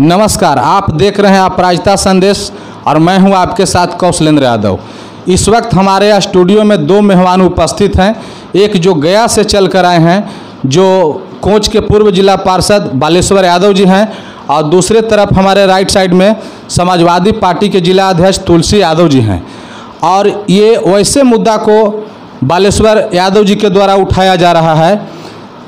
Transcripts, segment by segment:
नमस्कार, आप देख रहे हैं अपराजिता संदेश और मैं हूं आपके साथ कौशलेंद्र यादव। इस वक्त हमारे स्टूडियो में दो मेहमान उपस्थित हैं। एक जो गया से चल कर आए हैं, जो कोंच के पूर्व जिला पार्षद बालेश्वर यादव जी हैं, और दूसरे तरफ हमारे राइट साइड में समाजवादी पार्टी के जिला अध्यक्ष तुलसी यादव जी हैं। और ये वैसे मुद्दा को बालेश्वर यादव जी के द्वारा उठाया जा रहा है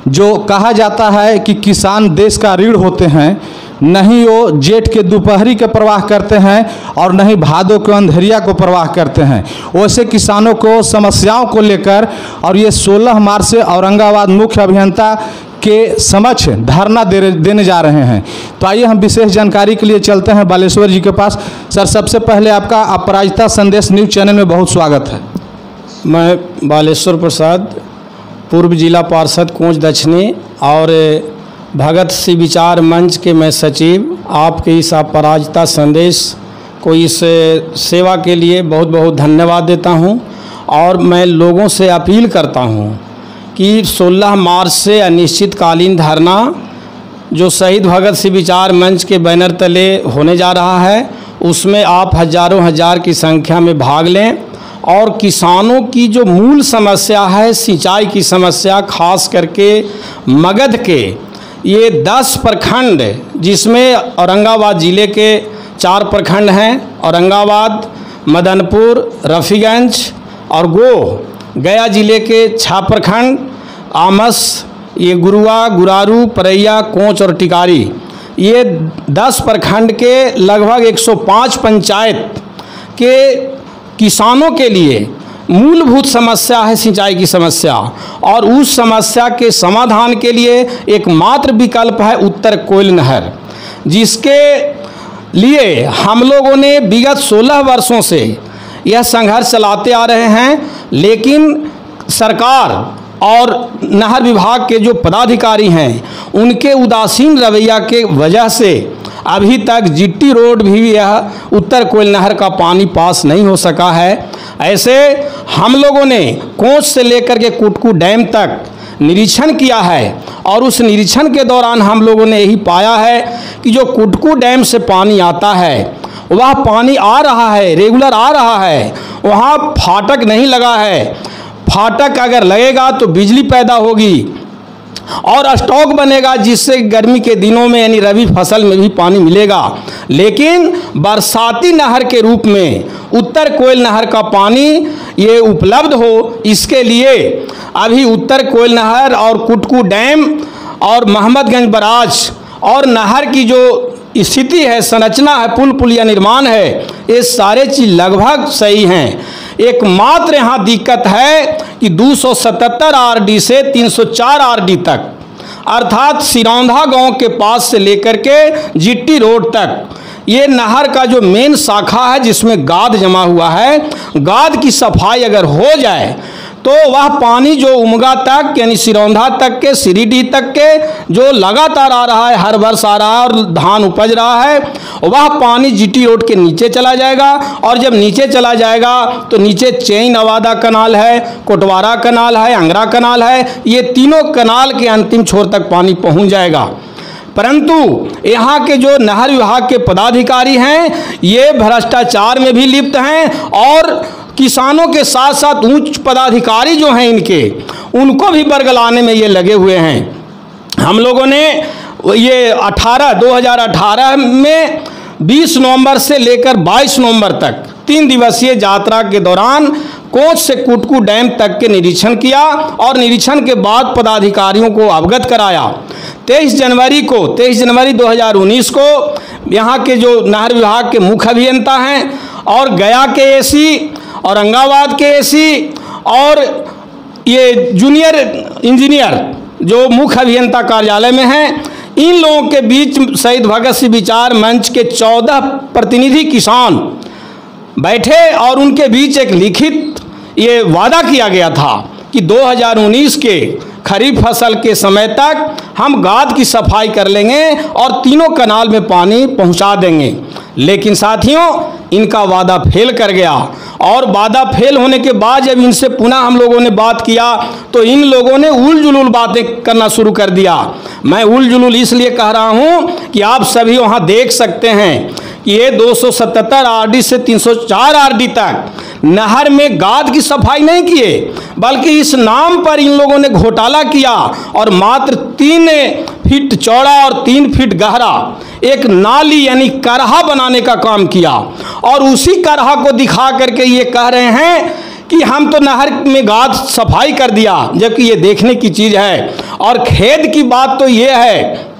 जो कहा जाता है कि किसान देश का रीढ़ होते हैं, नहीं वो जेठ के दोपहरी के प्रवाह करते हैं और नहीं भादों के अंधेरिया को प्रवाह करते हैं। वैसे किसानों को समस्याओं को लेकर और ये 16 मार्च से औरंगाबाद मुख्य अभियंता के समक्ष धरना देने जा रहे हैं। तो आइए हम विशेष जानकारी के लिए चलते हैं बालेश्वर जी के पास। सर, सबसे पहले आपका अपराजिता संदेश न्यूज़ चैनल में बहुत स्वागत है। मैं बालेश्वर प्रसाद, पूर्व जिला पार्षद कोंच दक्षिणी और भगत सिंह विचार मंच के मैं सचिव, आपके इस अपराजिता संदेश को इस सेवा के लिए बहुत बहुत धन्यवाद देता हूं। और मैं लोगों से अपील करता हूं कि 16 मार्च से अनिश्चितकालीन धरना जो शहीद भगत सिंह विचार मंच के बैनर तले होने जा रहा है, उसमें आप हजारों हजार की संख्या में भाग लें। और किसानों की जो मूल समस्या है सिंचाई की समस्या, खास करके मगध के ये 10 प्रखंड, जिसमें औरंगाबाद ज़िले के 4 प्रखंड हैं, औरंगाबाद, मदनपुर, रफ़ीगंज और गया ज़िले के 6 प्रखंड, आमस, ये गुरुआ, गुरारू, परैया, कोंच और टिकारी, ये 10 प्रखंड के लगभग 105 पंचायत के किसानों के लिए मूलभूत समस्या है सिंचाई की समस्या। और उस समस्या के समाधान के लिए एकमात्र विकल्प है उत्तर कोयल नहर, जिसके लिए हम लोगों ने विगत 16 वर्षों से यह संघर्ष चलाते आ रहे हैं। लेकिन सरकार और नहर विभाग के जो पदाधिकारी हैं, उनके उदासीन रवैया के वजह से अभी तक जीटी रोड भी यह उत्तर कोयल नहर का पानी पास नहीं हो सका है। ऐसे हम लोगों ने कोंच से लेकर के कुटकू डैम तक निरीक्षण किया है और उस निरीक्षण के दौरान हम लोगों ने यही पाया है कि जो कुटकू डैम से पानी आता है वह पानी आ रहा है, रेगुलर आ रहा है, वहाँ फाटक नहीं लगा है। फाटक अगर लगेगा तो बिजली पैदा होगी और स्टॉक बनेगा, जिससे गर्मी के दिनों में यानी रबी फसल में भी पानी मिलेगा। लेकिन बरसाती नहर के रूप में उत्तर कोयल नहर का पानी ये उपलब्ध हो, इसके लिए अभी उत्तर कोयल नहर और कुटकू डैम और मोहम्मदगंज बराज और नहर की जो स्थिति है, संरचना है, पुल पुलिया निर्माण है, ये सारे चीज़ लगभग सही हैं। एकमात्र यहाँ दिक्कत है कि 277 आरडी से 304 आरडी तक, अर्थात सिरौंधा गांव के पास से लेकर के जीटी रोड तक ये नहर का जो मेन शाखा है, जिसमें गाद जमा हुआ है, गाद की सफाई अगर हो जाए तो वह पानी जो उमगा तक यानी सिरौंधा तक के, सिरीडी तक के जो लगातार आ रहा है, हर वर्ष आ रहा है और धान उपज रहा है, वह पानी जीटी रोड के नीचे चला जाएगा। और जब नीचे चला जाएगा तो नीचे चेई नवादा कनाल है, कोटवारा कनाल है, अंगरा कनाल है, ये तीनों कनाल के अंतिम छोर तक पानी पहुंच जाएगा। परंतु यहाँ के जो नहर विभाग के पदाधिकारी हैं, ये भ्रष्टाचार में भी लिप्त हैं और किसानों के साथ साथ उच्च पदाधिकारी जो हैं इनके, उनको भी बरगलाने में ये लगे हुए हैं। हम लोगों ने ये 2018 में 20 नवंबर से लेकर 22 नवंबर तक 3 दिवसीय यात्रा के दौरान कोंच से कुटकू डैम तक के निरीक्षण किया और निरीक्षण के बाद पदाधिकारियों को अवगत कराया। 23 जनवरी 2019 को यहाँ के जो नहर विभाग के मुख्य अभियंता हैं और गया के एसी, औरंगाबाद के एसी और ये जूनियर इंजीनियर जो मुख्य अभियंता कार्यालय में हैं, इन लोगों के बीच शहीद भगत सिंह विचार मंच के 14 प्रतिनिधि किसान बैठे और उनके बीच एक लिखित ये वादा किया गया था कि 2019 के खरीफ फसल के समय तक हम गाद की सफाई कर लेंगे और तीनों कनाल में पानी पहुंचा देंगे। लेकिन साथियों इनका वादा फेल कर गया। और वादा फेल होने के बाद जब इनसे पुनः हम लोगों ने बात किया तो इन लोगों ने उल जुलूल बातें करना शुरू कर दिया। मैं उल जुलूल इसलिए कह रहा हूं कि आप सभी वहां देख सकते हैं कि ये 277 आरडी से 304 आरडी तक नहर में गाद की सफाई नहीं किए, बल्कि इस नाम पर इन लोगों ने घोटाला किया और मात्र 3 फीट चौड़ा और 3 फीट गहरा एक नाली यानी करहा बनाने का काम किया। और उसी करहा को दिखा करके ये कह रहे हैं कि हम तो नहर में गाद सफाई कर दिया, जबकि ये देखने की चीज़ है। और खेद की बात तो ये है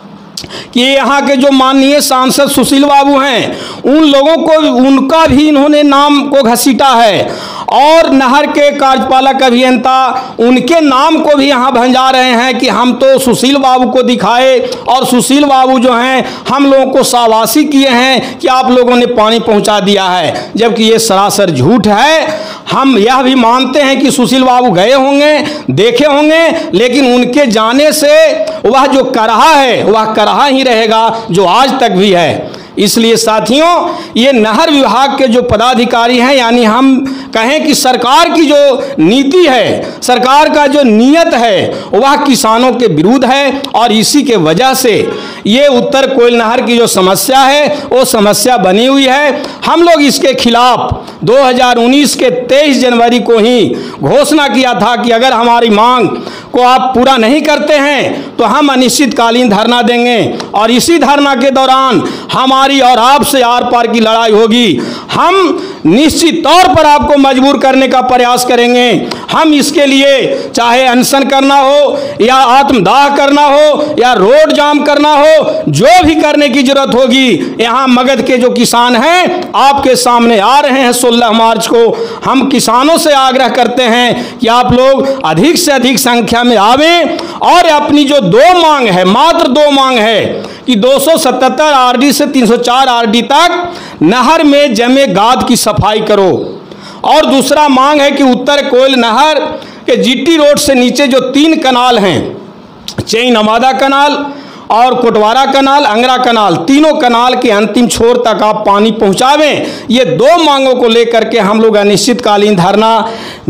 कि यहाँ के जो माननीय सांसद सुशील बाबू हैं, उन लोगों को उनका भी इन्होंने नाम को घसीटा है और नहर के कार्यपालक अभियंता उनके नाम को भी यहाँ भंजा रहे हैं कि हम तो सुशील बाबू को दिखाए और सुशील बाबू जो हैं हम लोगों को शाबाशी किए हैं कि आप लोगों ने पानी पहुँचा दिया है, जबकि ये सरासर झूठ है। हम यह भी मानते हैं कि सुशील बाबू गए होंगे, देखे होंगे, लेकिन उनके जाने से वह जो करहा है वह करहा ही रहेगा जो आज तक भी है। इसलिए साथियों ये नहर विभाग के जो पदाधिकारी हैं, यानी हम कहें कि सरकार की जो नीति है, सरकार का जो नीयत है, वह किसानों के विरुद्ध है। और इसी के वजह से ये उत्तर कोयल नहर की जो समस्या है वो समस्या बनी हुई है। हम लोग इसके खिलाफ 2019 के 23 जनवरी को ही घोषणा किया था कि अगर हमारी मांग को आप पूरा नहीं करते हैं तो हम अनिश्चितकालीन धरना देंगे और इसी धरना के दौरान हमारी और आपसे आर पार की लड़ाई होगी। हम निश्चित तौर पर आपको मजबूर करने का प्रयास करेंगे। हम इसके लिए चाहे अनशन करना हो या आत्मदाह करना हो या रोड जाम करना हो, जो भी करने की जरूरत होगी, यहाँ मगध के जो किसान हैं आपके सामने आ रहे हैं 16 मार्च को। हम किसानों से आग्रह करते हैं कि आप लोग अधिक से अधिक संख्या में आवें और अपनी जो 2 मांग है, मात्र 2 मांग है कि 277 आरडी से 304 आरडी तक नहर में जमे गाद की सफाई करो, और दूसरा मांग है कि उत्तर कोयल नहर के जीटी रोड से नीचे जो 3 कनाल हैं, चैन अमादा कनाल और कोटवारा कनाल, अंगरा कनाल, तीनों कनाल के अंतिम छोर तक आप पानी पहुंचावें। ये 2 मांगों को लेकर के हम लोग अनिश्चितकालीन धरना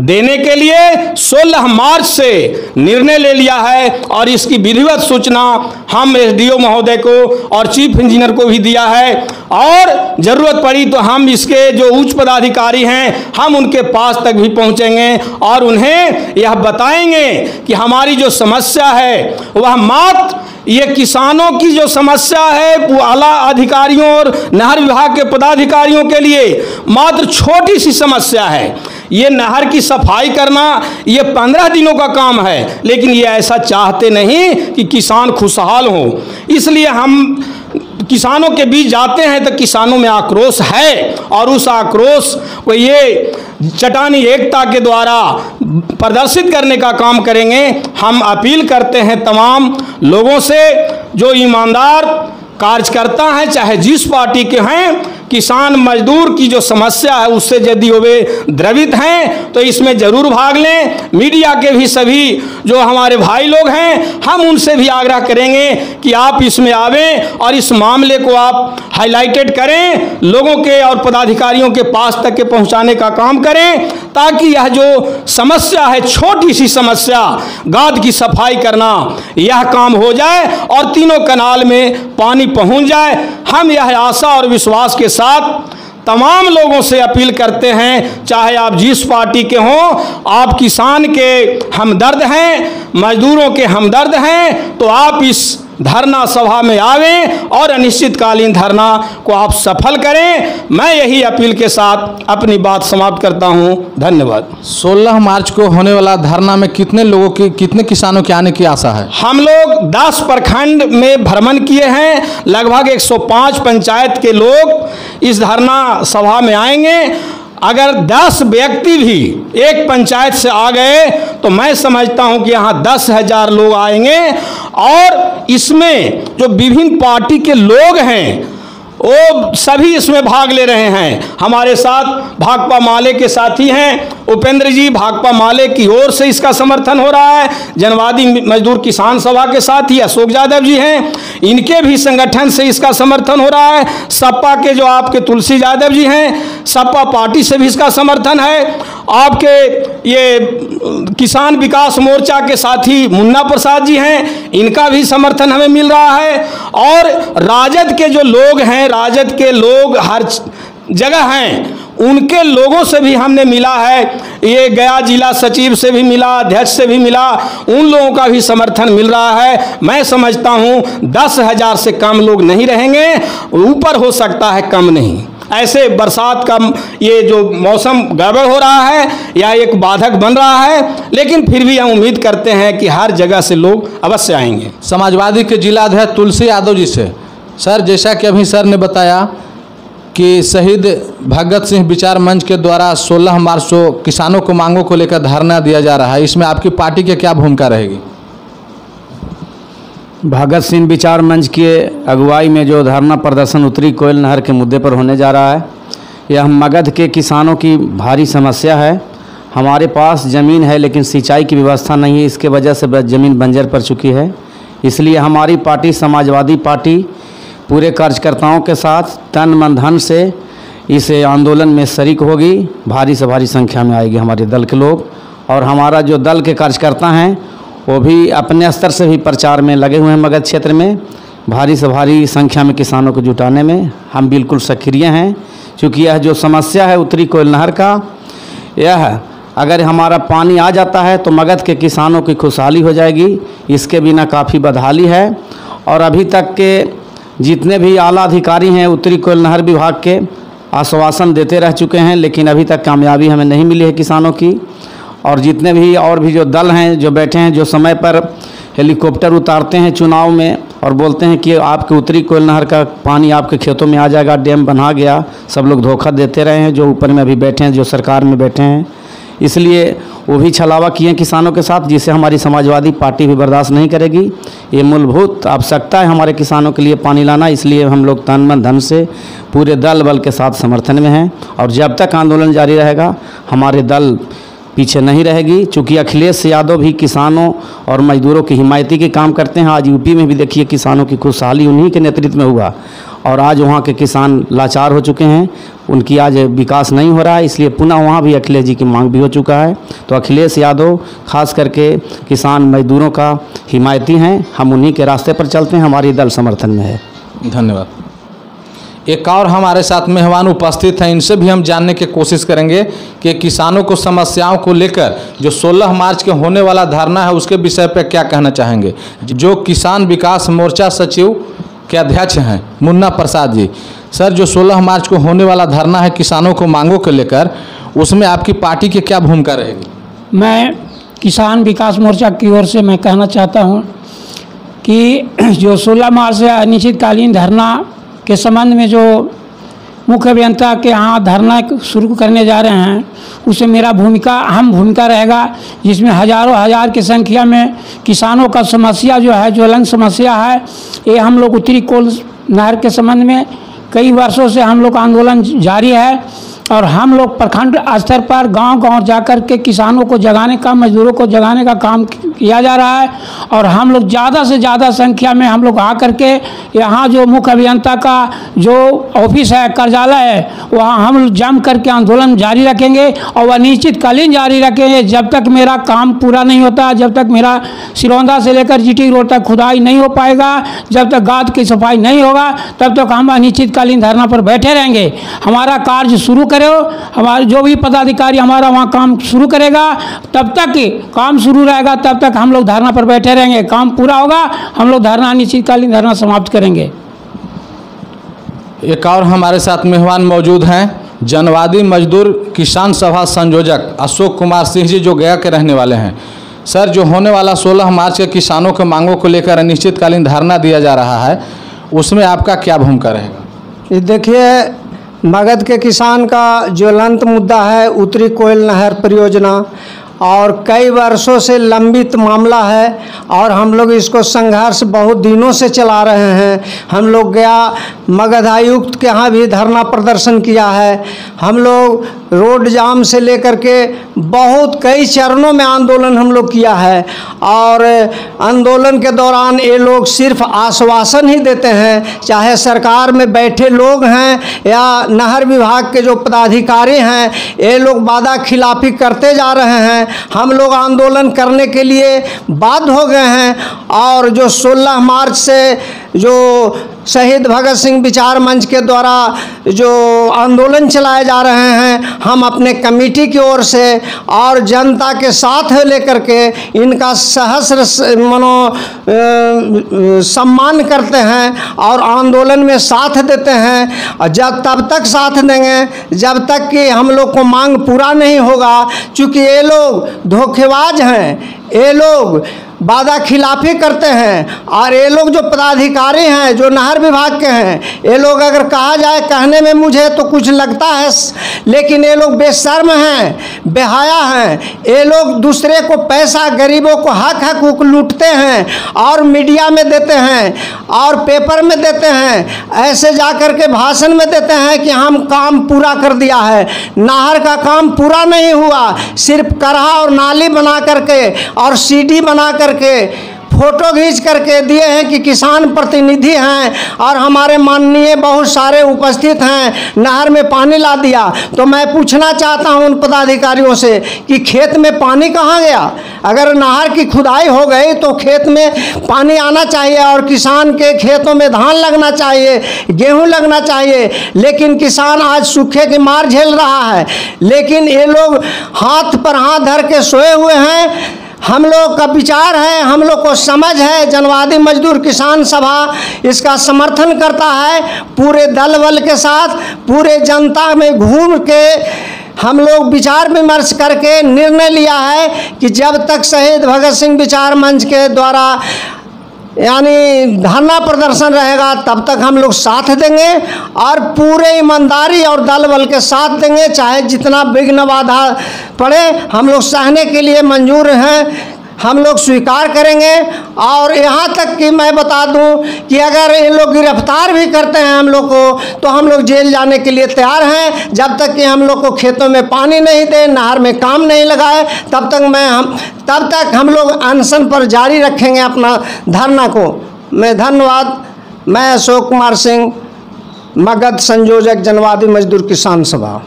देने के लिए 16 मार्च से निर्णय ले लिया है और इसकी विधिवत सूचना हम एसडीओ महोदय को और चीफ इंजीनियर को भी दिया है। और जरूरत पड़ी तो हम इसके जो उच्च पदाधिकारी हैं हम उनके पास तक भी पहुंचेंगे और उन्हें यह बताएंगे कि हमारी जो समस्या है वह मात्र ये किसानों की जो समस्या है वो आला अधिकारियों और नहर विभाग के पदाधिकारियों के लिए मात्र छोटी सी समस्या है। ये नहर की सफाई करना ये 15 दिनों का काम है, लेकिन ये ऐसा चाहते नहीं कि किसान खुशहाल हो। इसलिए हम किसानों के बीच जाते हैं तो किसानों में आक्रोश है और उस आक्रोश को ये चटानी एकता के द्वारा प्रदर्शित करने का काम करेंगे। हम अपील करते हैं तमाम लोगों से जो ईमानदार कार्यकर्ता हैं, चाहे जिस पार्टी के हैं, किसान मजदूर की जो समस्या है उससे यदि वे द्रवित हैं तो इसमें जरूर भाग लें। मीडिया के भी सभी जो हमारे भाई लोग हैं हम उनसे भी आग्रह करेंगे कि आप इसमें आवें और इस मामले को आप हाईलाइटेड करें, लोगों के और पदाधिकारियों के पास तक के पहुंचाने का काम करें, ताकि यह जो समस्या है, छोटी सी समस्या गाद की सफाई करना, यह काम हो जाए और तीनों कनाल में पानी पहुंच जाए। हम यह आशा और विश्वास के साथ तमाम लोगों से अपील करते हैं, चाहे आप जिस पार्टी के हों, आप किसान के हमदर्द हैं, मजदूरों के हमदर्द हैं, तो आप इस धरना सभा में आवें और अनिश्चितकालीन धरना को आप सफल करें। मैं यही अपील के साथ अपनी बात समाप्त करता हूं। धन्यवाद। 16 मार्च को होने वाला धरना में कितने किसानों के आने की आशा है? हम लोग 10 प्रखंड में भ्रमण किए हैं, लगभग 105 पंचायत के लोग इस धरना सभा में आएंगे। अगर 10 व्यक्ति भी एक पंचायत से आ गए तो मैं समझता हूं कि यहाँ 10,000 लोग आएंगे और इसमें जो विभिन्न पार्टी के लोग हैं वो सभी इसमें भाग ले रहे हैं। हमारे साथ भाकपा माले के साथी हैं उपेंद्र जी, भाकपा माले की ओर से इसका समर्थन हो रहा है। जनवादी मजदूर किसान सभा के साथी अशोक यादव जी हैं, इनके भी संगठन से इसका समर्थन हो रहा है। सपा के जो आपके तुलसी यादव जी हैं, सपा पार्टी से भी इसका समर्थन है। आपके ये किसान विकास मोर्चा के साथी मुन्ना प्रसाद जी हैं, इनका भी समर्थन हमें मिल रहा है। और राजद के जो लोग हैं, राजद के लोग हर जगह हैं, उनके लोगों से भी हमने मिला है। ये गया जिला सचिव से भी मिला, अध्यक्ष से भी मिला, उन लोगों का भी समर्थन मिल रहा है। मैं समझता हूँ 10,000 से कम लोग नहीं रहेंगे, ऊपर हो सकता है, कम नहीं। ऐसे बरसात का ये जो मौसम गड़बड़ हो रहा है या एक बाधक बन रहा है, लेकिन फिर भी हम उम्मीद करते हैं कि हर जगह से लोग अवश्य आएंगे। समाजवादी के जिला अध्यक्ष तुलसी यादव जी से सर, जैसा कि अभी सर ने बताया कि शहीद भगत सिंह विचार मंच के द्वारा 16 मार्च को किसानों को मांगों को लेकर धरना दिया जा रहा है, इसमें आपकी पार्टी की क्या भूमिका रहेगी? भगत सिंह विचार मंच की अगुवाई में जो धरना प्रदर्शन उत्तरी कोयल नहर के मुद्दे पर होने जा रहा है, यह मगध के किसानों की भारी समस्या है। हमारे पास ज़मीन है लेकिन सिंचाई की व्यवस्था नहीं है, इसके वजह से ज़मीन बंजर पड़ चुकी है। इसलिए हमारी पार्टी समाजवादी पार्टी पूरे कार्यकर्ताओं के साथ तन मन धन से इस आंदोलन में शरीक होगी। भारी से भारी संख्या में आएगी हमारे दल के लोग, और हमारा जो दल के कार्यकर्ता हैं वो भी अपने स्तर से भी प्रचार में लगे हुए हैं। मगध क्षेत्र में भारी से भारी संख्या में किसानों को जुटाने में हम बिल्कुल सक्रिय हैं, क्योंकि यह जो समस्या है उत्तरी कोयल नहर का, यह अगर हमारा पानी आ जाता है तो मगध के किसानों की खुशहाली हो जाएगी। इसके बिना काफ़ी बदहाली है। और अभी तक के जितने भी आला अधिकारी हैं उत्तरी कोयल नहर विभाग के आश्वासन देते रह चुके हैं, लेकिन अभी तक कामयाबी हमें नहीं मिली है किसानों की। और जितने भी और भी जो दल हैं जो बैठे हैं, जो समय पर हेलीकॉप्टर उतारते हैं चुनाव में और बोलते हैं कि आपके उत्तरी कोयल नहर का पानी आपके खेतों में आ जाएगा, डैम बना गया, सब लोग धोखा देते रहे हैं जो ऊपर में अभी बैठे हैं, जो सरकार में बैठे हैं। इसलिए वो भी छलावा किए किसानों के साथ, जिसे हमारी समाजवादी पार्टी भी बर्दाश्त नहीं करेगी। ये मूलभूत आवश्यकता है हमारे किसानों के लिए पानी लाना, इसलिए हम लोग तन मन धन से पूरे दल बल के साथ समर्थन में हैं। और जब तक आंदोलन जारी रहेगा हमारे दल पीछे नहीं रहेगी, चूँकि अखिलेश यादव भी किसानों और मजदूरों की हिमायती के काम करते हैं। आज यूपी में भी देखिए किसानों की खुशहाली उन्हीं के नेतृत्व में हुआ, और आज वहाँ के किसान लाचार हो चुके हैं, उनकी आज विकास नहीं हो रहा है। इसलिए पुनः वहाँ भी अखिलेश जी की मांग भी हो चुका है। तो अखिलेश यादव खास करके किसान मजदूरों का हिमायती हैं, हम उन्हीं के रास्ते पर चलते हैं, हमारी दल समर्थन में है। धन्यवाद। एक और हमारे साथ मेहमान उपस्थित हैं, इनसे भी हम जानने की कोशिश करेंगे कि किसानों को समस्याओं को लेकर जो 16 मार्च के होने वाला धरना है उसके विषय पर क्या कहना चाहेंगे। जो किसान विकास मोर्चा सचिव के अध्यक्ष हैं मुन्ना प्रसाद जी, सर जो 16 मार्च को होने वाला धरना है किसानों को मांगों को लेकर, उसमें आपकी पार्टी की क्या भूमिका रहेगी? मैं किसान विकास मोर्चा की ओर से मैं कहना चाहता हूं कि जो 16 मार्च से अनिश्चितकालीन धरना के संबंध में जो मुख्य अभियंता के यहाँ धरना शुरू करने जा रहे हैं, उसमें मेरा अहम भूमिका रहेगा, जिसमें हजारों हजार की संख्या में किसानों का समस्या जो है, ज्वलंत समस्या है, ये हम लोग उत्तरी कोयल नहर के संबंध में कई वर्षों से हम लोग आंदोलन जारी है। और हम लोग प्रखंड स्तर पर गांव-गांव जाकर के किसानों को जगाने का, मजदूरों को जगाने का काम किया जा रहा है। और हम लोग ज़्यादा से ज़्यादा संख्या में हम लोग आकर के यहाँ जो मुख्य अभियंता का जो ऑफिस है, कार्यालय है, वहाँ हम लोग जम करके आंदोलन जारी रखेंगे और अनिश्चितकालीन जारी रखेंगे जब तक मेरा काम पूरा नहीं होता, जब तक मेरा सिरौंदा से लेकर जीटी रोड तक खुदाई नहीं हो पाएगा, जब तक गाद की सफाई नहीं होगा, तब तक हम अनिश्चितकालीन धरना पर बैठे रहेंगे। हमारा कार्य शुरू करो, हमारे जो भी पदाधिकारी हमारा वहाँ काम शुरू करेगा, तब तक काम शुरू रहेगा, तब तक हम लोग धरना पर बैठे रहेंगे। काम पूरा होगा, हम लोग धरना अनिश्चितकालीन धरना समाप्त करेंगे। एक और हमारे साथ मेहमान मौजूद हैं, जनवादी मजदूर किसान सभा संयोजक अशोक कुमार सिंह जी, जो गया के रहने वाले हैं। सर जो होने वाला 16 मार्च के किसानों के मांगों को लेकर अनिश्चितकालीन धरना दिया जा रहा है, उसमें आपका क्या भूमिका रहेगा? देखिए, मगध के किसान का ज्वलंत मुद्दा है उत्तरी कोयल नहर परियोजना, और कई वर्षों से लंबित मामला है और हम लोग इसको संघर्ष बहुत दिनों से चला रहे हैं। हम लोग गया मगध आयुक्त के यहाँ भी धरना प्रदर्शन किया है। हम लोग रोड जाम से लेकर के बहुत कई चरणों में आंदोलन हम लोग किया है और आंदोलन के दौरान ये लोग सिर्फ आश्वासन ही देते हैं, चाहे सरकार में बैठे लोग हैं या नहर विभाग के जो पदाधिकारी हैं, ये लोग वादा खिलाफी करते जा रहे हैं। हम लोग आंदोलन करने के लिए बाध्य हो गए हैं और जो 16 मार्च से जो शहीद भगत सिंह विचार मंच के द्वारा जो आंदोलन चलाए जा रहे हैं, हम अपने कमेटी की ओर से और जनता के साथ लेकर के इनका सहस्र सम्मान करते हैं और आंदोलन में साथ देते हैं। और जब तब तक साथ देंगे जब तक कि हम लोग को मांग पूरा नहीं होगा, क्योंकि ये लोग धोखेबाज हैं, ये लोग वादा खिलाफी करते हैं और ये लोग जो पदाधिकारी हैं जो नहर विभाग के हैं, ये लोग अगर कहा जाए कहने में मुझे तो कुछ लगता है, लेकिन ये लोग बेशर्म हैं, बेहया हैं। ये लोग दूसरे को पैसा, गरीबों को हक लूटते हैं और मीडिया में देते हैं और पेपर में देते हैं, ऐसे जा कर के भाषण में देते हैं कि हम काम पूरा कर दिया है। नहर का काम पूरा नहीं हुआ, सिर्फ करहा और नाली बना करके और सीडी बना करके फोटो खींच करके दिए हैं कि किसान प्रतिनिधि हैं और हमारे माननीय बहुत सारे उपस्थित हैं, नहर में पानी ला दिया। तो मैं पूछना चाहता हूं उन पदाधिकारियों से कि खेत में पानी कहाँ गया? अगर नहर की खुदाई हो गई तो खेत में पानी आना चाहिए और किसान के खेतों में धान लगना चाहिए, गेहूं लगना चाहिए, लेकिन किसान आज सूखे की मार झेल रहा है। लेकिन ये लोग हाथ पर हाथ धर के सोए हुए हैं। हम लोग का विचार है, हम लोग को समझ है, जनवादी मजदूर किसान सभा इसका समर्थन करता है। पूरे दल बल के साथ पूरे जनता में घूम के हम लोग विचार विमर्श करके निर्णय लिया है कि जब तक शहीद भगत सिंह विचार मंच के द्वारा यानी धरना प्रदर्शन रहेगा तब तक हम लोग साथ देंगे और पूरे ईमानदारी और दल बल के साथ देंगे। चाहे जितना विघ्न बाधा पड़े हम लोग सहने के लिए मंजूर हैं, हम लोग स्वीकार करेंगे। और यहाँ तक कि मैं बता दूं कि अगर ये लोग गिरफ्तार भी करते हैं हम लोग को तो हम लोग जेल जाने के लिए तैयार हैं। जब तक कि हम लोग को खेतों में पानी नहीं दे, नहर में काम नहीं लगाए, तब तक हम लोग अनशन पर जारी रखेंगे अपना धरना को। मैं धन्यवाद। मैं अशोक कुमार सिंह, मगध संयोजक जनवादी मजदूर किसान सभा।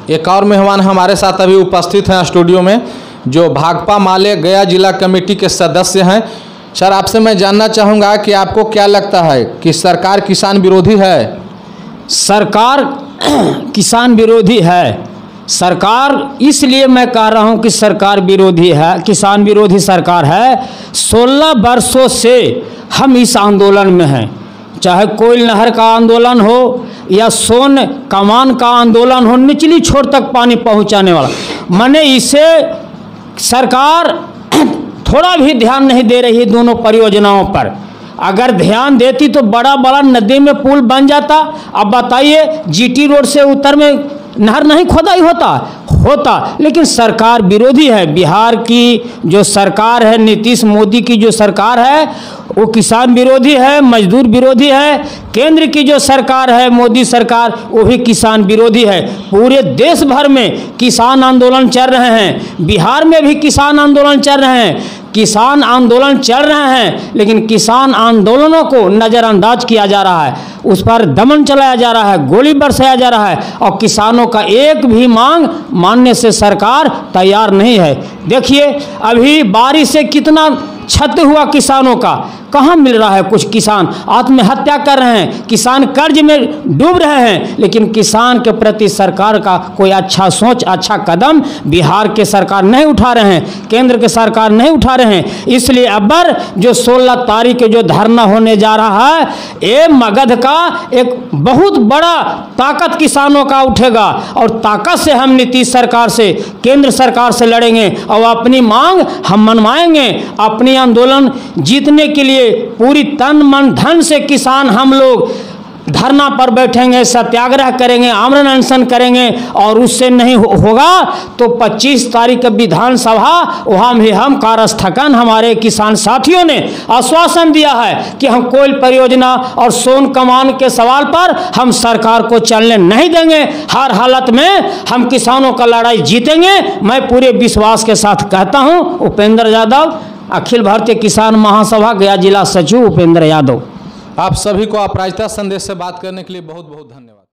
एक और मेहमान हमारे साथ अभी उपस्थित हैं स्टूडियो में, जो भाकपा माले गया जिला कमेटी के सदस्य हैं। सर, आपसे मैं जानना चाहूँगा कि आपको क्या लगता है कि सरकार किसान विरोधी है? सरकार किसान विरोधी है। सरकार इसलिए मैं कह रहा हूं कि सरकार विरोधी है, किसान विरोधी सरकार है। 16 वर्षों से हम इस आंदोलन में हैं, चाहे कोयल नहर का आंदोलन हो या सोन कमान का आंदोलन हो, निचली छोर तक पानी पहुंचाने वाला। मैंने इसे सरकार थोड़ा भी ध्यान नहीं दे रही है दोनों परियोजनाओं पर। अगर ध्यान देती तो बड़ा बड़ा नदी में पुल बन जाता। अब बताइए, जीटी रोड से उत्तर में नहर नहीं खोदाई होता, लेकिन सरकार विरोधी है। बिहार की जो सरकार है, नीतीश मोदी की जो सरकार है, वो किसान विरोधी है, मजदूर विरोधी है। केंद्र की जो सरकार है, मोदी सरकार, वो भी किसान विरोधी है। पूरे देश भर में किसान आंदोलन चल रहे हैं, बिहार में भी किसान आंदोलन चल रहे हैं। किसान आंदोलन चल रहे हैं, लेकिन किसान आंदोलनों को नज़रअंदाज किया जा रहा है, उस पर दमन चलाया जा रहा है, गोली बरसाया जा रहा है और किसानों का एक भी मांग मानने से सरकार तैयार नहीं है। देखिए, अभी बारिश से कितना क्षति हुआ किसानों का, कहाँ मिल रहा है कुछ? किसान आत्महत्या कर रहे हैं, किसान कर्ज में डूब रहे हैं, लेकिन किसान के प्रति सरकार का कोई अच्छा सोच, अच्छा कदम बिहार के सरकार नहीं उठा रहे हैं, केंद्र के सरकार नहीं उठा रहे हैं। इसलिए अबर जो 16 तारीख के जो धरना होने जा रहा है, ये मगध का एक बहुत बड़ा ताकत किसानों का उठेगा और ताकत से हम नीतीश सरकार से, केंद्र सरकार से लड़ेंगे और अपनी मांग हम मनवाएंगे। अपनी आंदोलन जीतने के लिए पूरी तन मन धन से किसान हम लोग धरना पर बैठेंगे, सत्याग्रह करेंगे, आमरण अनशन करेंगे और उससे नहीं होगा तो 25 तारीख विधानसभा वहाँ भी हम कारस्थगन हमारे किसान साथियों ने आश्वासन दिया है कि हम कोयल परियोजना और सोन कमान के सवाल पर हम सरकार को चलने नहीं देंगे। हर हालत में हम किसानों का लड़ाई जीतेंगे। मैं पूरे विश्वास के साथ कहता हूं। उपेंद्र यादव, अखिल भारतीय किसान महासभा, गया जिला सचिव उपेंद्र यादव। आप सभी को अपराजिता संदेश से बात करने के लिए बहुत बहुत धन्यवाद।